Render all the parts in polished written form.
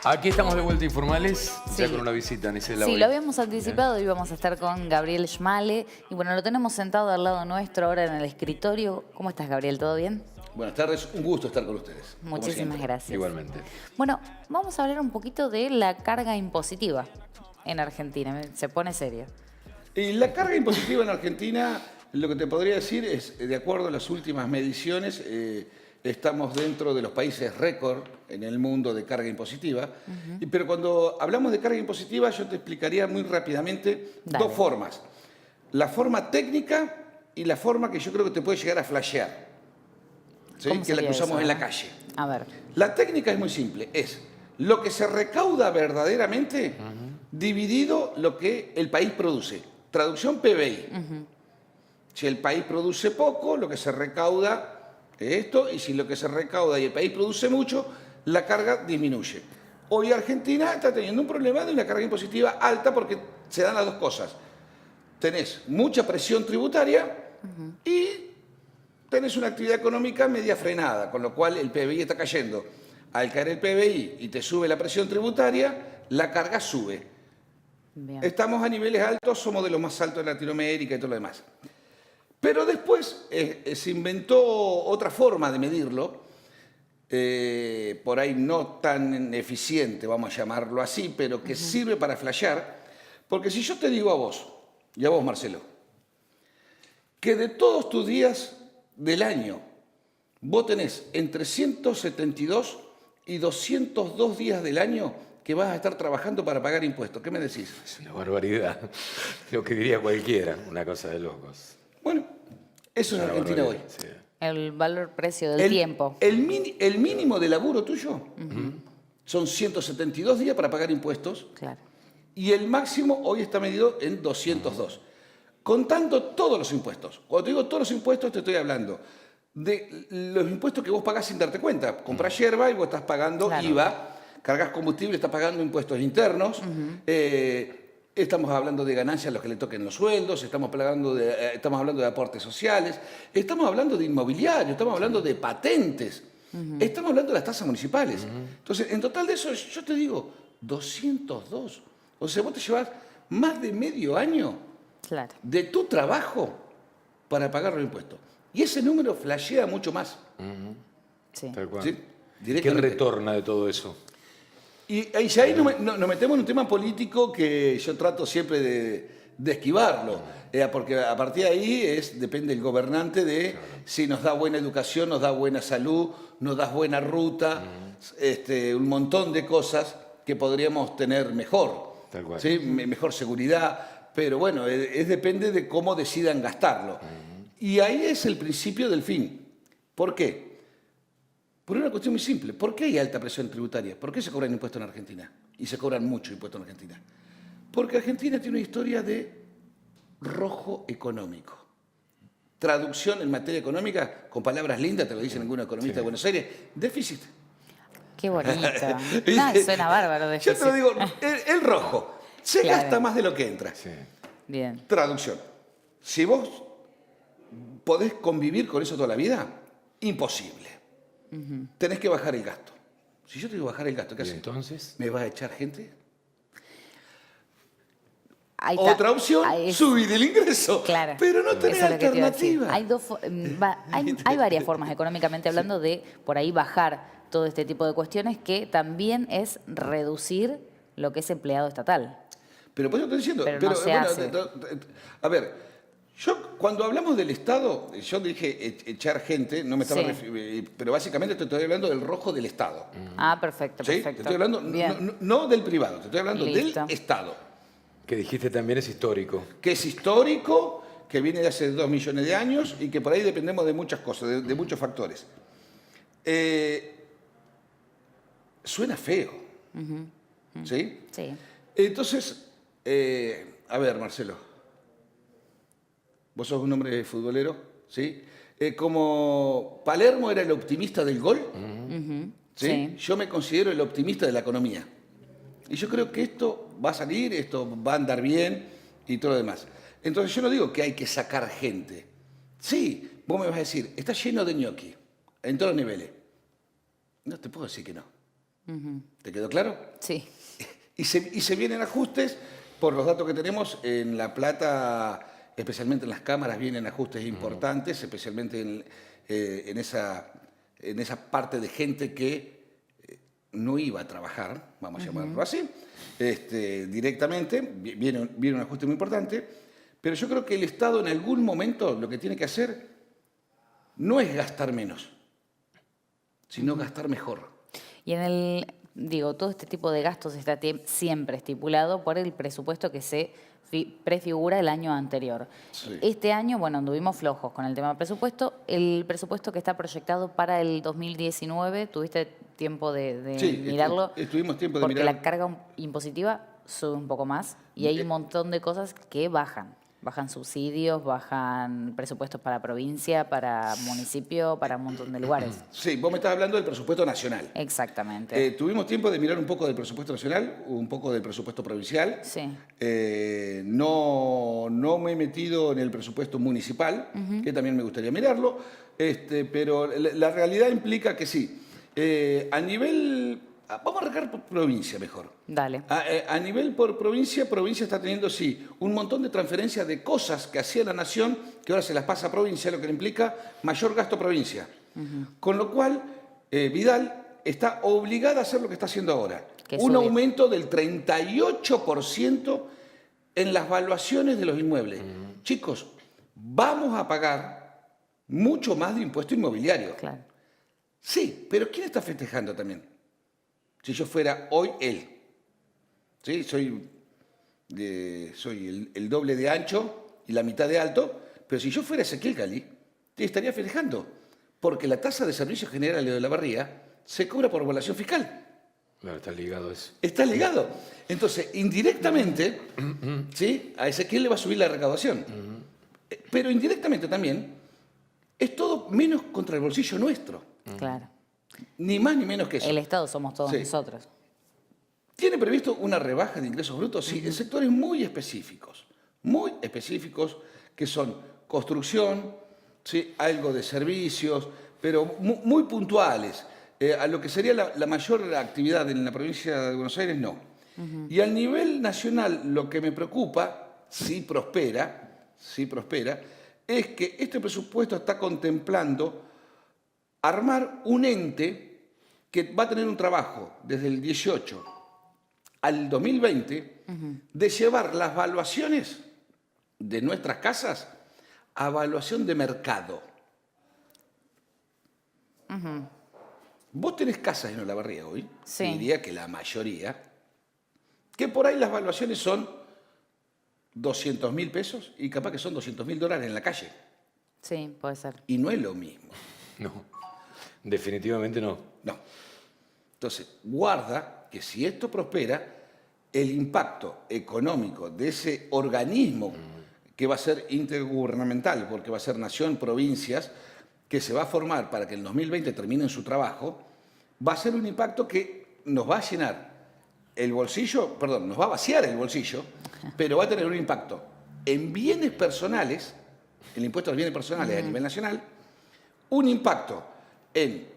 Aquí estamos de vuelta informales, Sí. ya con una visita, Anicela. Sí, hoy. lo habíamos anticipado, íbamos a estar con Gabriel Schmale. Y bueno, lo tenemos sentado al lado nuestro ahora en el escritorio. ¿Cómo estás, Gabriel? ¿Todo bien? Buenas tardes, un gusto estar con ustedes. como Muchísimas siempre. gracias. Igualmente. Bueno, vamos a hablar un poquito de la carga impositiva en Argentina. Se pone serio. Y la carga impositiva en Argentina, lo que te podría decir es, de acuerdo a las últimas mediciones, estamos dentro de los países récord en el mundo de carga impositiva. Pero cuando hablamos de carga impositiva, yo te explicaría muy rápidamente Dale. dos formas. La forma técnica y la forma que yo creo que te puede llegar a flashear, ¿sí? ¿Cómo Que es la que sería usamos eso, en la eh? calle. A ver. La técnica es muy simple, es lo que se recauda verdaderamente dividido lo que el país produce. Traducción PBI. Si el país produce poco, lo que se recauda es esto, y si lo que se recauda y el país produce mucho, la carga disminuye. Hoy Argentina está teniendo un problema de una carga impositiva alta porque se dan las dos cosas. Tenés mucha presión tributaria y tenés una actividad económica media frenada, con lo cual el PBI está cayendo. Al caer el PBI y te sube la presión tributaria, la carga sube. Bien. Estamos a niveles altos, somos de los más altos de Latinoamérica y todo lo demás. Pero después se inventó otra forma de medirlo, por ahí no tan eficiente, vamos a llamarlo así, pero que sirve para flashear. Porque si yo te digo a vos, y a vos Marcelo, que de todos tus días del año vos tenés entre 172 y 202 días del año que vas a estar trabajando para pagar impuestos, ¿qué me decís? Es una barbaridad. Lo que diría cualquiera, una cosa de locos. Bueno, eso es Una Argentina hoy. barbaridad, sí. El valor-precio del tiempo. El mínimo de laburo tuyo son 172 días para pagar impuestos Claro. y el máximo hoy está medido en 202. Contando todos los impuestos. Cuando te digo todos los impuestos, te estoy hablando de los impuestos que vos pagás sin darte cuenta. Comprás yerba y vos estás pagando Claro. IVA, cargas combustible, estás pagando impuestos internos. Estamos hablando de ganancias a los que le toquen los sueldos, estamos hablando de aportes sociales, estamos hablando de inmobiliario, estamos hablando de patentes, estamos hablando de las tasas municipales. Entonces, en total de eso, yo te digo, 202. O sea, vos te llevas más de medio año Claro. de tu trabajo para pagar los impuestos. Y ese número flashea mucho más. Sí. Tal cual. ¿Sí? ¿Qué Directamente. retorna de todo eso? Y ahí nos metemos en un tema político que yo trato siempre de esquivarlo, porque a partir de ahí depende el gobernante de si nos da buena educación, nos da buena salud, nos da buena ruta, un montón de cosas que podríamos tener mejor, Tal cual. ¿sí? Mejor seguridad, pero bueno, depende de cómo decidan gastarlo. Y ahí es el principio del fin. ¿Por qué? Por una cuestión muy simple. ¿Por qué hay alta presión tributaria? ¿Por qué se cobran impuestos en Argentina? Y se cobran mucho impuestos en Argentina. Porque Argentina tiene una historia de rojo económico. Traducción en materia económica, con palabras lindas, te lo dice ningún economista de Buenos Aires, déficit. Qué bonito. No, suena bárbaro. Yo te Déficit. lo digo, el rojo se Claro. gasta más de lo que entra. Sí. Bien. Traducción. Si vos podés convivir con eso toda la vida, imposible. Tenés que bajar el gasto. Si yo te digo bajar el gasto, ¿qué ¿Y haces? entonces? ¿Me vas a echar gente? Ahí está. Otra opción, Ahí es- subir el ingreso. Claro. Pero no tenés Eso es lo que te iba a decir. alternativa. Hay varias formas, económicamente hablando, de por ahí bajar todo este tipo de cuestiones, que también es reducir lo que es empleado estatal. Pero por eso estoy diciendo. Pero no se hace. A ver, yo cuando hablamos del Estado, yo dije echar gente, no me estaba Sí. pero básicamente te estoy hablando del rojo del Estado. Ah, perfecto, ¿Sí? perfecto. Te estoy hablando Bien. no del privado, te estoy hablando Listo. del Estado. Que dijiste también es histórico. Que es histórico, que viene de hace 2 millones de años y que por ahí dependemos de muchas cosas, de muchos factores. Suena feo, ¿sí? Sí. Entonces, a ver, Marcelo, vos sos un hombre futbolero, ¿sí? Como Palermo era el optimista del gol, ¿sí? Sí. Yo me considero el optimista de la economía. Y yo creo que esto va a salir, esto va a andar bien y todo lo demás. Entonces yo no digo que hay que sacar gente. Sí, vos me vas a decir, está lleno de ñoqui, en todos los niveles. No te puedo decir que no. ¿Te quedó claro? Sí. Y se vienen ajustes, por los datos que tenemos, en La Plata, especialmente en las cámaras, vienen ajustes importantes, especialmente en esa parte de gente que no iba a trabajar, vamos a llamarlo así, directamente, viene un ajuste muy importante, pero yo creo que el Estado en algún momento lo que tiene que hacer no es gastar menos, sino gastar mejor. Y todo este tipo de gastos está siempre estipulado por el presupuesto que se prefigura el año anterior. Sí. Este año, bueno, anduvimos flojos con el tema del presupuesto. El presupuesto que está proyectado para el 2019, ¿tuviste tiempo de Sí, mirarlo? estuvimos tiempo de porque mirarlo. la carga impositiva sube un poco más y hay un montón de cosas que bajan. Bajan subsidios, bajan presupuestos para provincia, para municipio, para un montón de lugares. Sí, vos me estás hablando del presupuesto nacional. Exactamente. Tuvimos tiempo de mirar un poco del presupuesto nacional, un poco del presupuesto provincial. Sí. No me he metido en el presupuesto municipal, que también me gustaría mirarlo, pero la realidad implica que sí. A nivel... Vamos a arrancar por provincia mejor. Dale. A nivel por provincia, provincia está teniendo, sí, un montón de transferencias de cosas que hacía la nación, que ahora se las pasa a provincia, lo que le implica mayor gasto provincia. Con lo cual, Vidal está obligada a hacer lo que está haciendo ahora. Un aumento del 38% en las valuaciones de los inmuebles. Chicos, vamos a pagar mucho más de impuesto inmobiliario. Claro. Sí, pero ¿quién está festejando también? Si yo fuera hoy él, ¿sí? Soy el doble de ancho y la mitad de alto, pero si yo fuera Ezequiel Gali, te estaría festejando, porque la tasa de servicios generales de la barría se cobra por evaluación fiscal. Claro, está ligado a eso. Está ligado. Entonces, indirectamente, ¿sí? A Ezequiel le va a subir la recaudación. Pero indirectamente también, es todo menos contra el bolsillo nuestro. Claro. Ni más ni menos que eso. El Estado somos todos Sí. nosotros. ¿Tiene previsto una rebaja de ingresos brutos? Sí, en sectores muy específicos, que son construcción, ¿sí? Algo de servicios, pero muy puntuales. A lo que sería la mayor actividad en la provincia de Buenos Aires, no. Y al nivel nacional, lo que me preocupa, si prospera, es que este presupuesto está contemplando armar un ente que va a tener un trabajo desde el 18 al 2020 de llevar las valuaciones de nuestras casas a evaluación de mercado. Vos tenés casas en Olavarría hoy, Sí. diría que la mayoría, que por ahí las valuaciones son 200.000 pesos y capaz que son $200.000 en la calle. Sí, puede ser. Y no es lo mismo. No, definitivamente no. No. Entonces, guarda que si esto prospera, el impacto económico de ese organismo que va a ser intergubernamental, porque va a ser nación, provincias, que se va a formar para que en 2020 terminen su trabajo, va a ser un impacto que nos va a llenar el bolsillo, perdón, nos va a vaciar el bolsillo, pero va a tener un impacto en bienes personales, el impuesto a los bienes personales a nivel nacional, un impacto en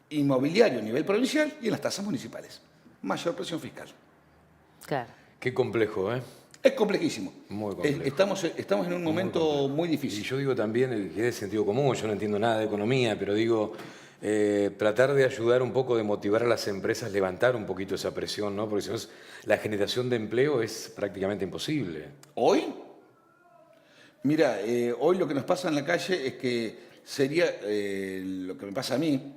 inmobiliario a nivel provincial y en las tasas municipales. Mayor presión fiscal. Claro. Qué complejo, ¿eh? Es complejísimo. Muy complejo. Estamos en un momento muy Y difícil. yo digo también, que es de sentido común, yo no entiendo nada de economía, pero digo, tratar de ayudar un poco, de motivar a las empresas, levantar un poquito esa presión, ¿no? Porque si no, la generación de empleo es prácticamente imposible. Hoy, mira, hoy lo que nos pasa en la calle es que sería lo que me pasa a mí,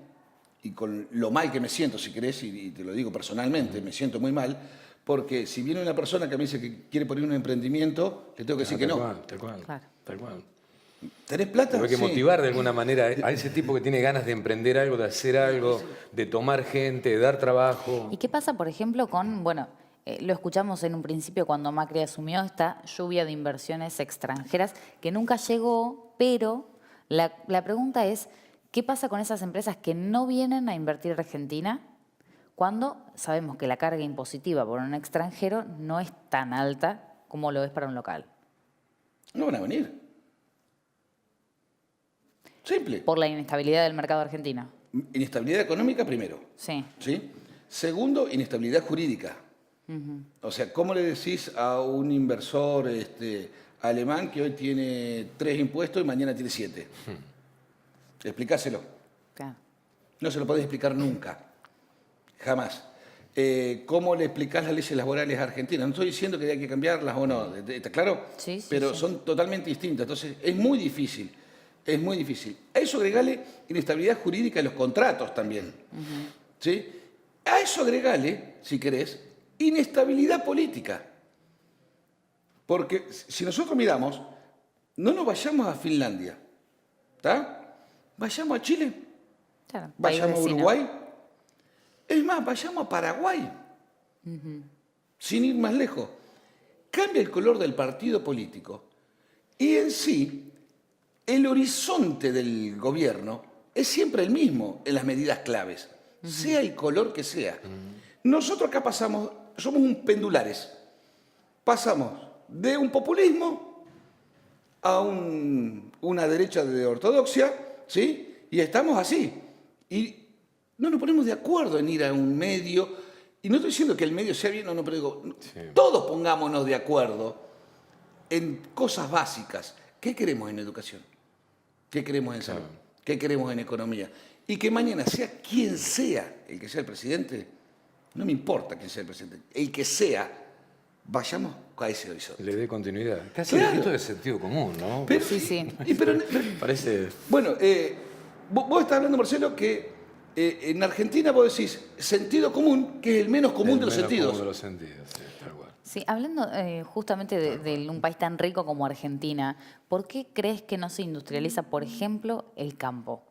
y con lo mal que me siento, si querés, y te lo digo personalmente, me siento muy mal, porque si viene una persona que me dice que quiere poner un emprendimiento, le tengo que decir que no. Tal cual, Claro. tal cual. ¿Tenés plata? Pero hay que Sí. motivar de alguna manera a ese tipo que tiene ganas de emprender algo, de hacer algo, de tomar gente, de dar trabajo. ¿Y qué pasa, por ejemplo, con, bueno, lo escuchamos en un principio cuando Macri asumió esta lluvia de inversiones extranjeras que nunca llegó, pero la pregunta es, ¿qué pasa con esas empresas que no vienen a invertir en Argentina cuando sabemos que la carga impositiva por un extranjero no es tan alta como lo es para un local? No van a venir. Simple. Por la inestabilidad del mercado argentino. Inestabilidad económica primero, Sí. ¿sí? Segundo, inestabilidad jurídica. O sea, ¿cómo le decís a un inversor alemán que hoy tiene 3 impuestos y mañana tiene 7? Explícaselo. Claro. No se lo podés explicar nunca. Jamás. ¿Cómo le explicás las leyes laborales a Argentina? No estoy diciendo que hay que cambiarlas o no, ¿está claro? Sí, sí, Pero sí. son totalmente distintas. Entonces, es muy difícil. Es muy difícil. A eso agregale inestabilidad jurídica en los contratos también. ¿Sí? A eso agregale, si querés, inestabilidad política. Porque si nosotros miramos, no nos vayamos a Finlandia, ¿está? Vayamos a Chile, Claro, país vayamos a vecino. Uruguay. Es más, vayamos a Paraguay, sin ir más lejos. Cambia el color del partido político y en sí el horizonte del gobierno es siempre el mismo en las medidas claves, sea el color que sea. Nosotros acá pasamos, somos un pendulares. Pasamos de un populismo a una derecha de ortodoxia, ¿sí? Y estamos así. Y no nos ponemos de acuerdo en ir a un medio. Y no estoy diciendo que el medio sea bien o no, pero digo, todos pongámonos de acuerdo en cosas básicas. ¿Qué queremos en educación? ¿Qué queremos en salud? ¿Qué queremos en economía? Y que mañana sea quien sea el que sea el presidente, no me importa quién sea el presidente, el que sea, vayamos a ese horizonte. Le dé continuidad. Casi Claro. esto es sentido común, ¿no? Pero, Sí, sí. pero, Parece... bueno, vos estás hablando, Marcelo, que en Argentina vos decís sentido común, que es el menos común el de los menos sentidos. común de los sentidos, sí, tal cual. Sí, hablando justamente de un país tan rico como Argentina, ¿por qué crees que no se industrializa, por ejemplo, el campo?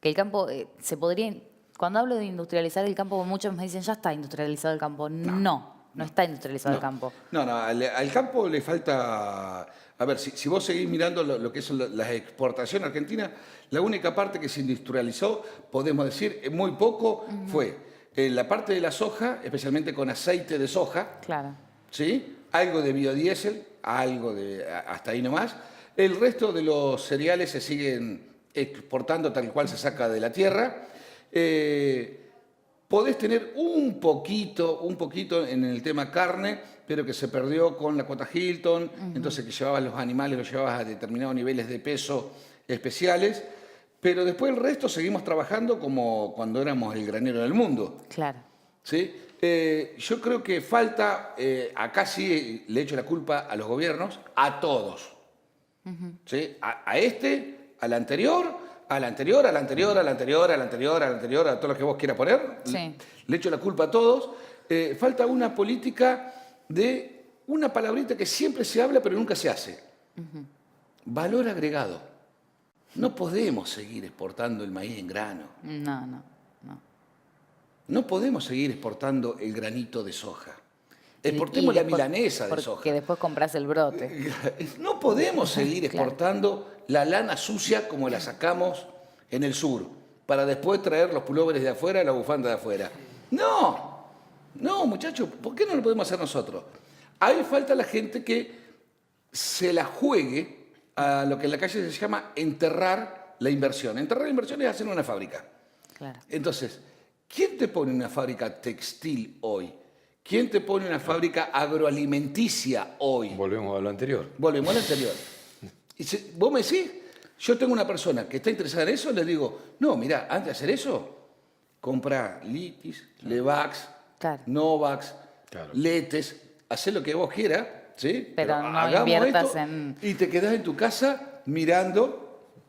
Que el campo se podría... Cuando hablo de industrializar el campo, muchos me dicen, ya está industrializado el campo. No está industrializado el campo. No, al campo le falta... A ver, si vos seguís mirando lo que son las exportaciones argentinas, la única parte que se industrializó, podemos decir, muy poco, fue la parte de la soja, especialmente con aceite de soja, Claro. ¿sí? Algo de biodiesel, hasta ahí nomás. El resto de los cereales se siguen exportando tal cual se saca de la tierra. Podés tener un poquito en el tema carne, pero que se perdió con la cuota Hilton, entonces que llevabas los animales, los llevabas a determinados niveles de peso especiales, pero después el resto seguimos trabajando como cuando éramos el granero del mundo. Claro. ¿Sí? Yo creo que falta, acá sí le echo la culpa a los gobiernos, a todos. ¿Sí? A este, al anterior, al anterior, al anterior, al anterior, al anterior, al anterior, a todos los que vos quieras poner. Sí. Le echo la culpa a todos. Falta una política de una palabrita que siempre se habla pero nunca se hace. Valor agregado. No podemos seguir exportando el maíz en grano. No. No podemos seguir exportando el granito de soja. Exportemos la milanesa de soja. Que después compras el brote. No podemos seguir Claro. exportando la lana sucia como la sacamos en el sur, para después traer los pulóveres de afuera, la bufanda de afuera. No, muchachos, ¿por qué no lo podemos hacer nosotros? Ahí falta la gente que se la juegue a lo que en la calle se llama enterrar la inversión. Enterrar la inversión es hacer una fábrica. Claro. Entonces, ¿quién te pone una fábrica textil hoy? ¿Quién te pone una fábrica agroalimenticia hoy? Volvemos a lo anterior. Volvemos al anterior. Y vos me decís, yo tengo una persona que está interesada en eso, le digo, no, mira, antes de hacer eso, compra Litis, Levax, Claro. Novax, Claro. Letes, hacé lo que vos quieras, ¿sí? Pero no hagamos inviertas esto en- y te quedás en tu casa mirando.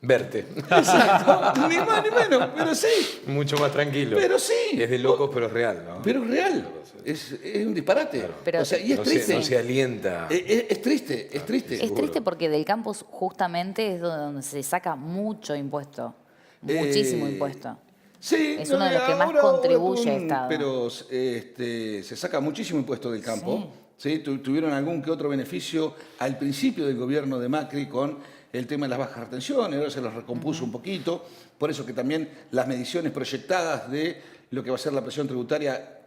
Verte. Exacto, ni más ni menos, pero sí. Mucho más tranquilo. Pero sí. Es de locos, pero es real, ¿no? Pero es real, es un disparate. Pero- o sea, y es no triste. no se alienta. Es triste, es triste. Es triste porque del campo justamente es donde se saca mucho impuesto. Muchísimo impuesto. Sí, Es uno de los que más contribuye a Estado. Pero se saca muchísimo impuesto del campo. ¿Sí? Tuvieron algún que otro beneficio al principio del gobierno de Macri con el tema de las bajas retenciones, ahora se los recompuso un poquito. Por eso que también las mediciones proyectadas de lo que va a ser la presión tributaria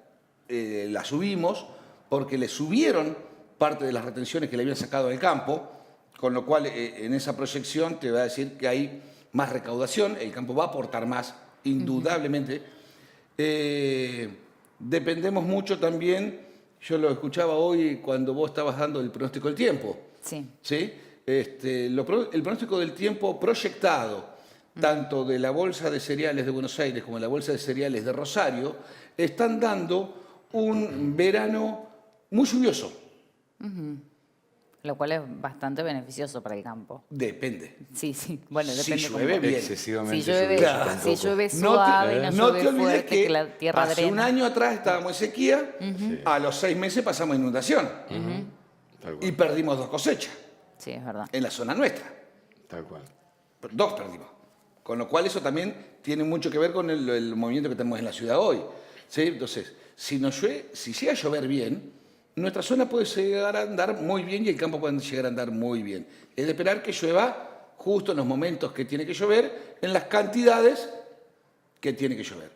las subimos, porque le subieron parte de las retenciones que le habían sacado del campo, con lo cual en esa proyección te va a decir que hay más recaudación, el campo va a aportar más indudablemente. Dependemos mucho también, yo lo escuchaba hoy cuando vos estabas dando el pronóstico del tiempo. Sí. ¿Sí? El pronóstico del tiempo proyectado, tanto de la Bolsa de Cereales de Buenos Aires como de la Bolsa de Cereales de Rosario, están dando un verano muy lluvioso. Lo cual es bastante beneficioso para el campo. Depende. Sí, sí. Bueno, Si depende llueve cómo. bien. Excesivamente Si llueve, lluvioso Claro. si tampoco. llueve No suave y te, no no llueve te olvides fuerte, que la tierra hace drena. un año atrás estábamos en sequía, a los 6 meses pasamos a inundación Tal y cual. perdimos 2 cosechas Sí, es verdad. en la zona nuestra. Tal cual. 2 perdimos. Con lo cual eso también tiene mucho que ver con el movimiento que tenemos en la ciudad hoy. ¿Sí? Entonces, si llega a llover bien, nuestra zona puede llegar a andar muy bien y el campo puede llegar a andar muy bien. Es de esperar que llueva justo en los momentos que tiene que llover, en las cantidades que tiene que llover.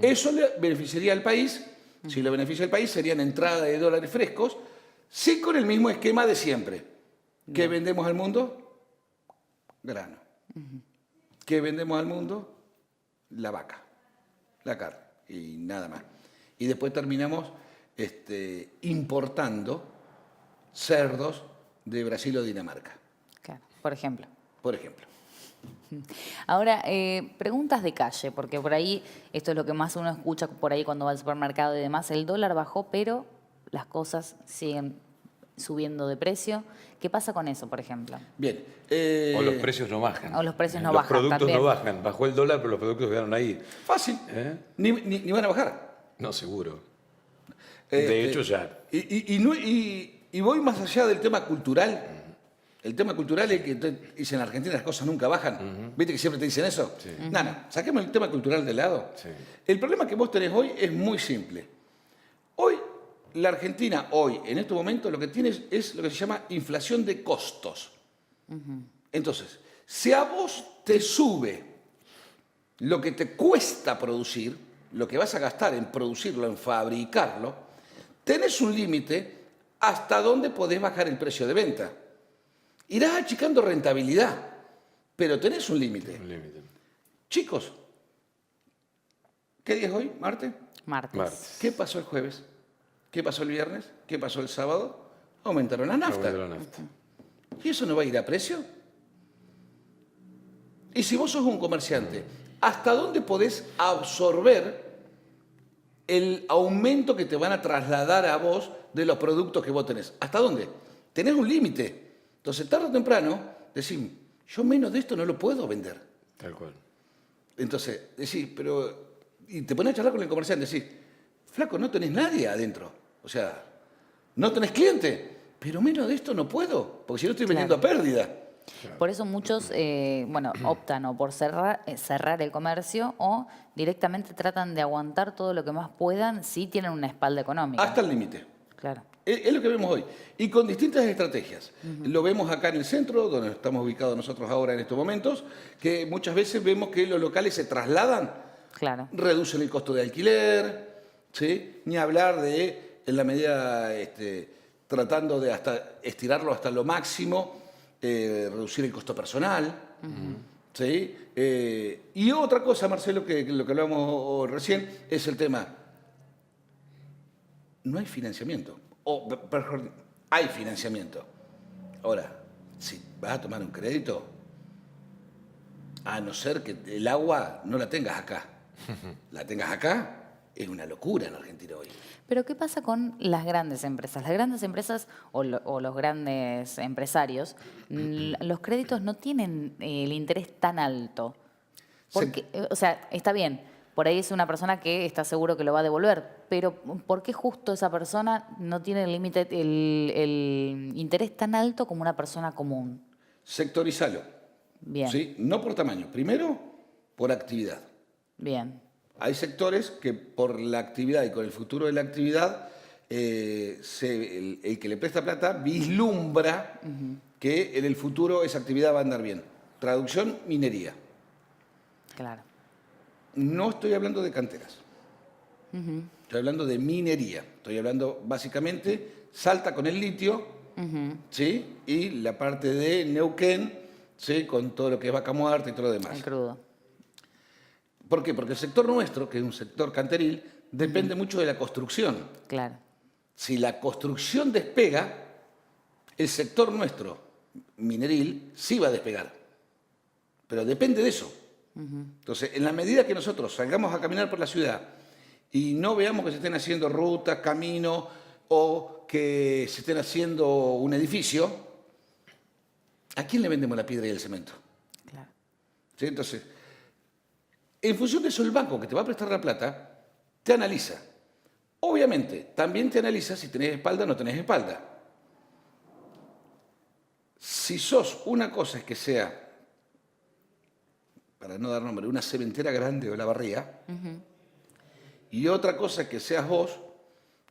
Eso le beneficiaría al país. Si le beneficia al país, serían entrada de dólares frescos, sí con el mismo esquema de siempre. ¿Qué vendemos al mundo? Grano. ¿Qué vendemos al mundo? La vaca, la carne y nada más. Y después terminamos importando cerdos de Brasil o Dinamarca, Claro, por ejemplo. por ejemplo. Ahora, preguntas de calle, porque por ahí esto es lo que más uno escucha por ahí cuando va al supermercado y demás. El dólar bajó, pero las cosas siguen subiendo de precio. ¿Qué pasa con eso, por ejemplo? Bien. O los precios no bajan. O los precios no Los bajan productos también. no bajan. Bajó el dólar, pero los productos quedaron ahí. Fácil. ¿Eh? Ni van a bajar. No, seguro. Este, De hecho, ya. Y voy más allá del tema cultural. El tema cultural es que dicen en Argentina las cosas nunca bajan. ¿Viste que siempre te dicen eso? Sí. Nada, saquemos el tema cultural de lado. Sí. El problema que vos tenés hoy es muy simple. Hoy, la Argentina, hoy, en este momento, lo que tienes es lo que se llama inflación de costos. Entonces, si a vos te sube lo que te cuesta producir, lo que vas a gastar en producirlo, en fabricarlo, tenés un límite hasta dónde podés bajar el precio de venta. Irás achicando rentabilidad, pero tenés un límite. Un límite. Chicos, ¿qué día es hoy? ¿Martes? Martes. Martes. ¿Qué pasó el jueves? ¿Qué pasó el viernes? ¿Qué pasó el sábado? Aumentaron la nafta. Aumentó la nafta. ¿Y eso no va a ir a precio? Y si vos sos un comerciante, ¿hasta dónde podés absorber el aumento que te van a trasladar a vos de los productos que vos tenés? ¿Hasta dónde? Tenés un límite. Entonces, tarde o temprano, decís, yo menos de esto no lo puedo vender. Tal cual. Entonces, decís, pero... Y te pones a charlar con el comerciante, decís, flaco, no tenés nadie adentro. O sea, no tenés cliente. Pero menos de esto no puedo, porque si no estoy vendiendo a pérdida. Por eso muchos, optan o por cerrar el comercio o directamente tratan de aguantar todo lo que más puedan si tienen una espalda económica. Hasta el límite. Claro. Es lo que vemos hoy. Y con distintas estrategias. Lo vemos acá en el centro, donde estamos ubicados nosotros ahora en estos momentos, que muchas veces vemos que los locales se trasladan, Claro. reducen el costo de alquiler, ¿sí? Ni hablar de, en la medida, tratando de hasta estirarlo hasta lo máximo, reducir el costo personal. ¿Sí? Y otra cosa, Marcelo, que lo que hablábamos recién, es el tema. No hay financiamiento. O, perdón, hay financiamiento. Ahora, si vas a tomar un crédito, a no ser que el agua no la tengas acá, la tengas acá, es una locura en Argentina hoy. Pero ¿qué pasa con las grandes empresas? Las grandes empresas o los grandes empresarios, los créditos no tienen el interés tan alto. Porque, o sea, está bien, por ahí es una persona que está seguro que lo va a devolver, pero ¿por qué justo esa persona no tiene el límite, el interés tan alto como una persona común? Sectorizalo. Bien, ¿Sí? No por tamaño. Primero, por actividad. bien, Hay sectores que por la actividad y con el futuro de la actividad, el que le presta plata vislumbra que en el futuro esa actividad va a andar bien. Traducción, minería. claro. No estoy hablando de canteras. Estoy hablando de minería. Estoy hablando básicamente Salta con el litio, ¿sí? Y la parte de Neuquén, ¿sí? Con todo lo que es Vaca Muerta y todo lo demás. El crudo. ¿Por qué? Porque el sector nuestro, que es un sector canteril, depende mucho de la construcción. Claro. Si la construcción despega, el sector nuestro, mineril, sí va a despegar. Pero depende de eso. Entonces, en la medida que nosotros salgamos a caminar por la ciudad y no veamos que se estén haciendo rutas, caminos o que se estén haciendo un edificio, ¿a quién le vendemos la piedra y el cemento? Claro. ¿Sí? Entonces, en función de eso, el banco que te va a prestar la plata te analiza. Obviamente, también te analiza si tenés espalda o no tenés espalda. Si sos una cosa es que sea, para no dar nombre, una cementera grande o la barría, y otra cosa es que seas vos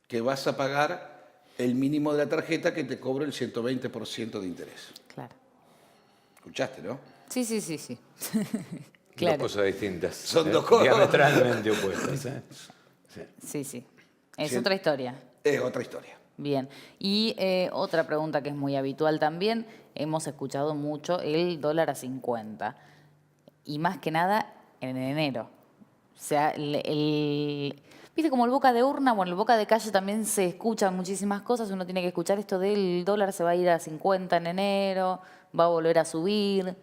que vas a pagar el mínimo de la tarjeta que te cobra el 120% de interés. Claro. ¿Escuchaste, no? Sí. Dos cosas distintas. Son dos cosas. Diametralmente opuestas. Sí. Es Sí. otra historia. Es otra historia. Bien. Y otra pregunta que es muy habitual también, hemos escuchado mucho el dólar a 50. Y más que nada en enero. O sea, viste como el boca de urna, bueno, el boca de calle también se escuchan muchísimas cosas. Uno tiene que escuchar esto del dólar se va a ir a 50 en enero, va a volver a subir.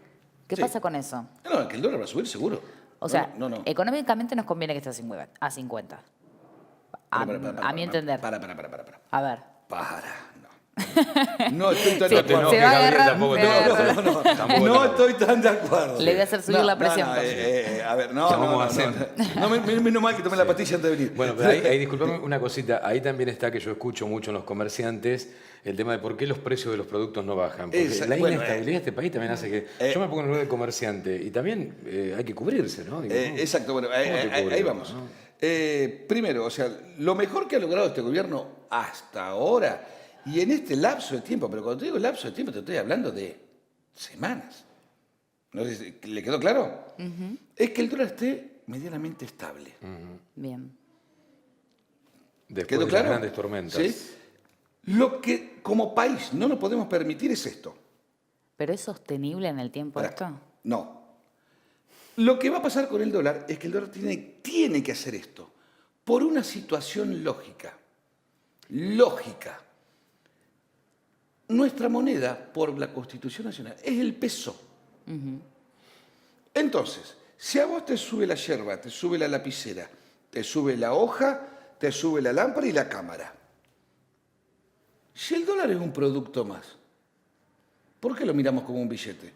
¿Qué Sí. pasa con eso? No, que el dólar va a subir seguro. O sea, no. económicamente nos conviene que esté a 50. A mi entender. Para. A ver. No estoy tan Sí, de acuerdo. se va a agarrar. No estoy tan de acuerdo. Le voy a hacer subir la presión. A ver, Llamamos a Sem. No, menos mal que tomé la pastilla antes de venir. Bueno, pero ahí disculpame una cosita. Ahí también está que yo escucho mucho en los comerciantes el tema de por qué los precios de los productos no bajan. Porque la inestabilidad de este país también hace que... yo me pongo en el lugar de comerciante y también hay que cubrirse, ¿no? Digo, ¿no? Exacto, bueno, ¿Cómo te cubres, ahí vamos. no? Primero, o sea, lo mejor que ha logrado este gobierno hasta ahora y en este lapso de tiempo, pero cuando te digo lapso de tiempo te estoy hablando de semanas. ¿No sé si le quedó claro? Es que el dólar esté medianamente estable. Bien. Después ¿Quedó de claro? las grandes tormentas. ¿Sí? Lo que como país no nos podemos permitir es esto. ¿Pero es sostenible en el tiempo esto? No. Lo que va a pasar con el dólar es que el dólar tiene que hacer esto por una situación lógica. Lógica. Nuestra moneda, por la Constitución Nacional, es el peso. Entonces, si a vos te sube la yerba, te sube la lapicera, te sube la hoja, te sube la lámpara y la cámara. Si el dólar es un producto más, ¿por qué lo miramos como un billete?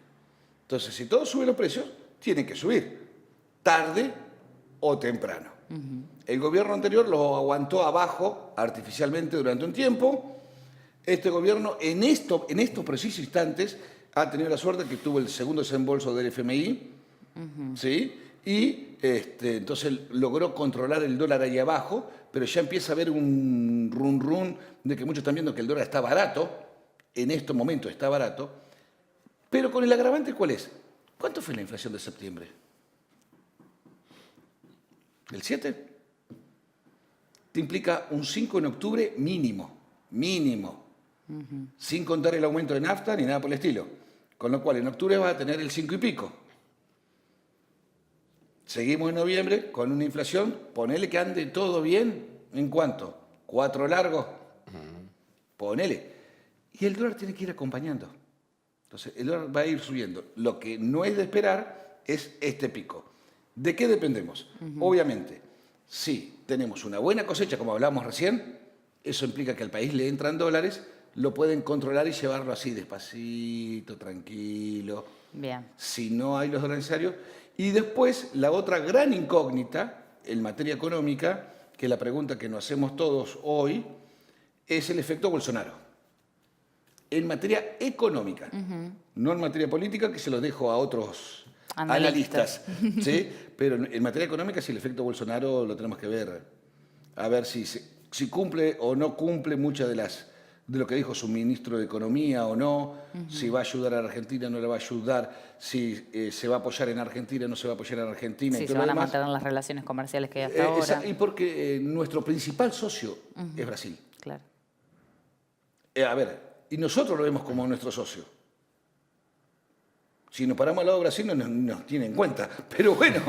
Entonces, si todo sube los precios, tienen que subir, tarde o temprano. El gobierno anterior lo aguantó abajo artificialmente durante un tiempo. Este gobierno, en estos precisos instantes, ha tenido la suerte que tuvo el segundo desembolso del FMI, ¿sí? Y entonces logró controlar el dólar ahí abajo, pero ya empieza a haber un run de que muchos están viendo que el dólar está barato, en estos momentos está barato, pero con el agravante, ¿cuál es? ¿Cuánto fue la inflación de septiembre? ¿El 7? Te implica un 5 en octubre mínimo, sin contar el aumento de nafta ni nada por el estilo. Con lo cual, en octubre vas a tener el 5 y pico. Seguimos en noviembre con una inflación, ponele que ande todo bien, ¿en cuánto? 4 largos, ponele. Y el dólar tiene que ir acompañando. Entonces, el dólar va a ir subiendo. Lo que no es de esperar es este pico. ¿De qué dependemos? Obviamente, si tenemos una buena cosecha, como hablábamos recién, eso implica que al país le entran dólares, lo pueden controlar y llevarlo así, despacito, tranquilo. Bien. Si no hay los dólares necesarios. Y después, la otra gran incógnita en materia económica, que es la pregunta que nos hacemos todos hoy, es el efecto Bolsonaro. En materia económica, no en materia política, que se los dejo a otros analistas. ¿Sí? Pero en materia económica, si el efecto Bolsonaro lo tenemos que ver, a ver si cumple o no cumple muchas de lo que dijo su ministro de Economía o no, si va a ayudar a Argentina o no le va a ayudar, si se va a apoyar en Argentina o no se va a apoyar en Argentina. Sí, y se todo van lo a demás. mantener las relaciones comerciales que hay hasta ahora. Y porque nuestro principal socio es Brasil. Claro. A ver, y nosotros lo vemos como nuestro socio. Si nos paramos a la obra así no nos tienen en cuenta. Pero bueno,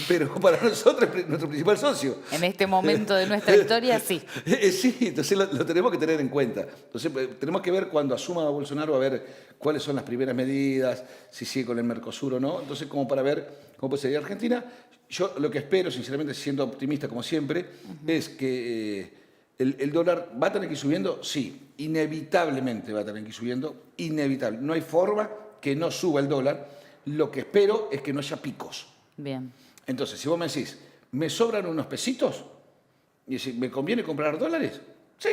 pero para nosotros es nuestro principal socio. En este momento de nuestra historia, sí. Sí, entonces lo tenemos que tener en cuenta. Entonces tenemos que ver cuando asuma Bolsonaro, a ver cuáles son las primeras medidas, si sigue con el Mercosur o no. Entonces, como para ver cómo puede seguir Argentina. Yo lo que espero, sinceramente, siendo optimista como siempre, es que el dólar va a tener que ir subiendo, sí, inevitablemente va a tener que ir subiendo, inevitable. No hay forma que no suba el dólar. Lo que espero es que no haya picos. Bien. Entonces, si vos me decís, ¿me sobran unos pesitos? Y decís, ¿me conviene comprar dólares? Sí.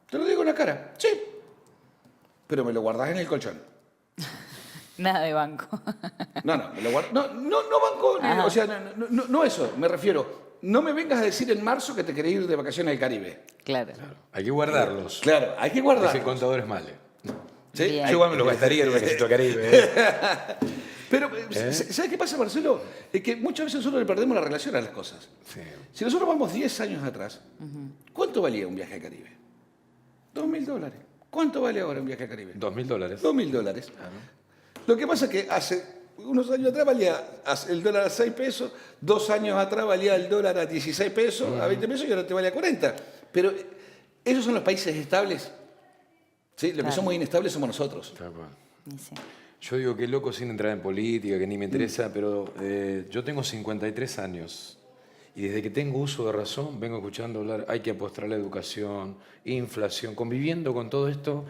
Te lo digo en la cara, sí. Pero me lo guardás en el colchón. Nada de banco. No, me lo guardo. No, banco, o sea, no eso, me refiero. No me vengas a decir en marzo que te querés ir de vacaciones al Caribe. Claro. Hay que guardarlos. Claro, hay que guardarlos. Ese contador es malo. ¿Sí? Bien. Yo igual me lo gastaría en un viajecito al Caribe. Pero, ¿sabes qué pasa, Marcelo? Es que muchas veces nosotros le perdemos la relación a las cosas. Sí. Si nosotros vamos 10 años atrás, ¿cuánto valía un viaje al Caribe? $2.000. ¿Cuánto vale ahora un viaje al Caribe? $2.000. $2.000. Lo que pasa es que hace unos años atrás valía el dólar a 6 pesos, 2 años atrás valía el dólar a 16 pesos, a 20 pesos y ahora te vale a 40. Pero esos son los países estables. ¿Sí? Los que somos inestables somos nosotros. Tal cual. Y sí. Yo digo que loco sin entrar en política, que ni me interesa, pero yo tengo 53 años y desde que tengo uso de razón vengo escuchando hablar, hay que apostar a la educación, inflación, conviviendo con todo esto,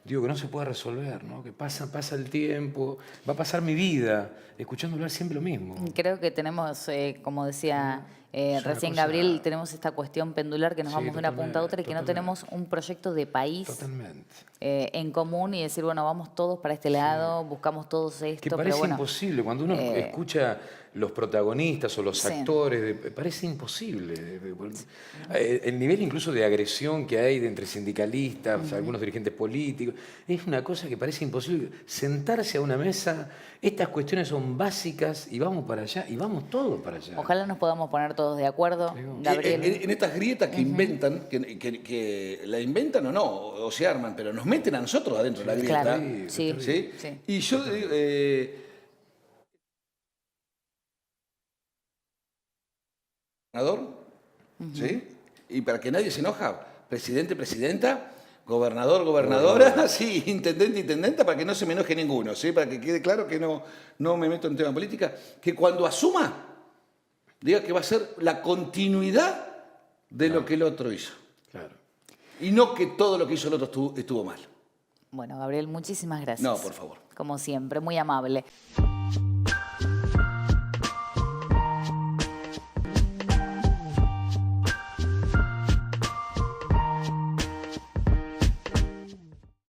digo que no se puede resolver, ¿no? Que pasa el tiempo, va a pasar mi vida escuchando hablar siempre lo mismo. Creo que tenemos, como decía Es una recién cosa- Gabriel, tenemos esta cuestión pendular que nos Sí, vamos de una punta a otra y que no totalmente. tenemos un proyecto de país Totalmente. en común y decir, bueno, vamos todos para este lado, buscamos todos esto, Que pero parece bueno. imposible, cuando uno escucha los protagonistas o los Sí. actores, parece imposible. El nivel incluso de agresión que hay entre sindicalistas, algunos dirigentes políticos, es una cosa que parece imposible. Sentarse a una mesa, estas cuestiones son básicas y vamos para allá, y vamos todos para allá. Ojalá nos podamos poner todos de acuerdo, Gabriel. En estas grietas que inventan, que la inventan o no, o se arman, pero nos meten a nosotros adentro de la grieta. Claro, Sí, sí, ¿Sí? sí. Y yo digo, gobernador, ¿sí? Y para que nadie se enoja, presidente, presidenta, gobernador, gobernadora, sí, intendente, intendenta, para que no se me enoje ninguno, ¿sí? Para que quede claro que no me meto en tema política, que cuando asuma, diga que va a ser la continuidad de lo que el otro hizo. Claro. Y no que todo lo que hizo el otro estuvo mal. Bueno, Gabriel, muchísimas gracias. No, por favor. Como siempre, muy amable.